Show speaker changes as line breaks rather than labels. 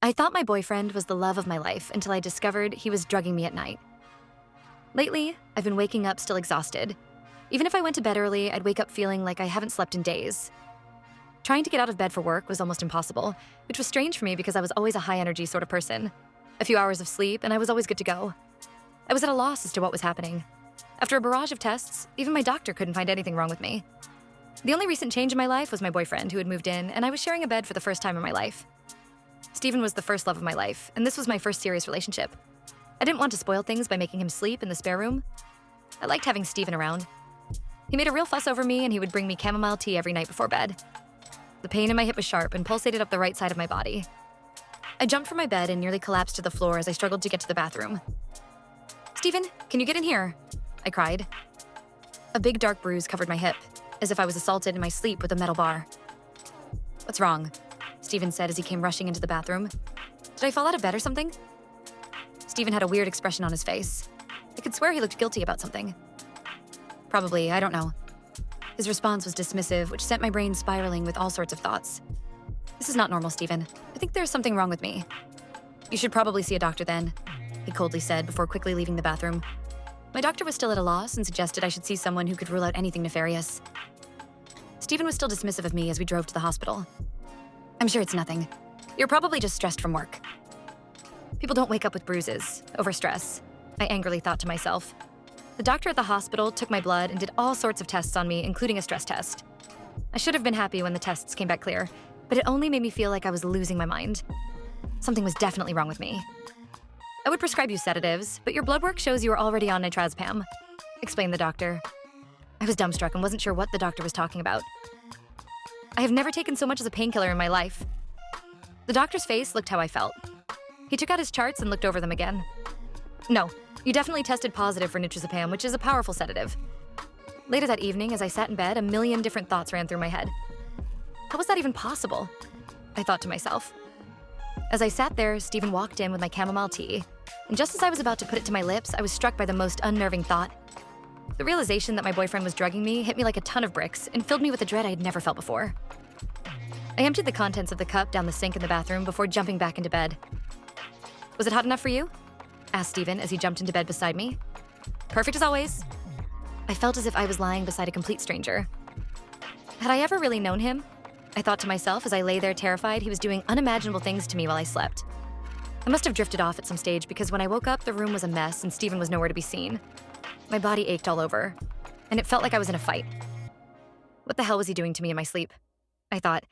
I thought my boyfriend was the love of my life until I discovered he was drugging me at night. Lately, I've been waking up still exhausted. Even if I went to bed early, I'd wake up feeling like I haven't slept in days. Trying to get out of bed for work was almost impossible, which was strange for me because I was always a high-energy sort of person. A few hours of sleep, and I was always good to go. I was at a loss as to what was happening. After a barrage of tests, even my doctor couldn't find anything wrong with me. The only recent change in my life was my boyfriend, who had moved in, and I was sharing a bed for the first time in my life. Steven was the first love of my life, and this was my first serious relationship. I didn't want to spoil things by making him sleep in the spare room. I liked having Steven around. He made a real fuss over me, and he would bring me chamomile tea every night before bed. The pain in my hip was sharp and pulsated up the right side of my body. I jumped from my bed and nearly collapsed to the floor as I struggled to get to the bathroom. "Steven, can you get in here?" I cried. A big dark bruise covered my hip, as if I was assaulted in my sleep with a metal bar. "What's wrong?" Steven said as he came rushing into the bathroom. "Did I fall out of bed or something?" Steven had a weird expression on his face. I could swear he looked guilty about something. "Probably, I don't know." His response was dismissive, which sent my brain spiraling with all sorts of thoughts. "This is not normal, Steven. I think there's something wrong with me." "You should probably see a doctor then," he coldly said before quickly leaving the bathroom. My doctor was still at a loss and suggested I should see someone who could rule out anything nefarious. Steven was still dismissive of me as we drove to the hospital. "I'm sure it's nothing. You're probably just stressed from work." People don't wake up with bruises over stress, I angrily thought to myself. The doctor at the hospital took my blood and did all sorts of tests on me, including a stress test. I should have been happy when the tests came back clear, but it only made me feel like I was losing my mind. Something was definitely wrong with me. "I would prescribe you sedatives, but your blood work shows you are already on nitrazepam," explained the doctor. I was dumbstruck and wasn't sure what the doctor was talking about. I have never taken so much as a painkiller in my life. The doctor's face looked how I felt. He took out his charts and looked over them again. "No, you definitely tested positive for nitrazepam, which is a powerful sedative." Later that evening, as I sat in bed, a million different thoughts ran through my head. How was that even possible? I thought to myself. As I sat there, Steven walked in with my chamomile tea, and just as I was about to put it to my lips, I was struck by the most unnerving thought. The realization that my boyfriend was drugging me hit me like a ton of bricks and filled me with a dread I had never felt before. I emptied the contents of the cup down the sink in the bathroom before jumping back into bed. "Was it hot enough for you?" asked Steven as he jumped into bed beside me. "Perfect as always." I felt as if I was lying beside a complete stranger. Had I ever really known him? I thought to myself as I lay there terrified he was doing unimaginable things to me while I slept. I must have drifted off at some stage because when I woke up, the room was a mess and Steven was nowhere to be seen. My body ached all over, and it felt like I was in a fight. What the hell was he doing to me in my sleep? I thought,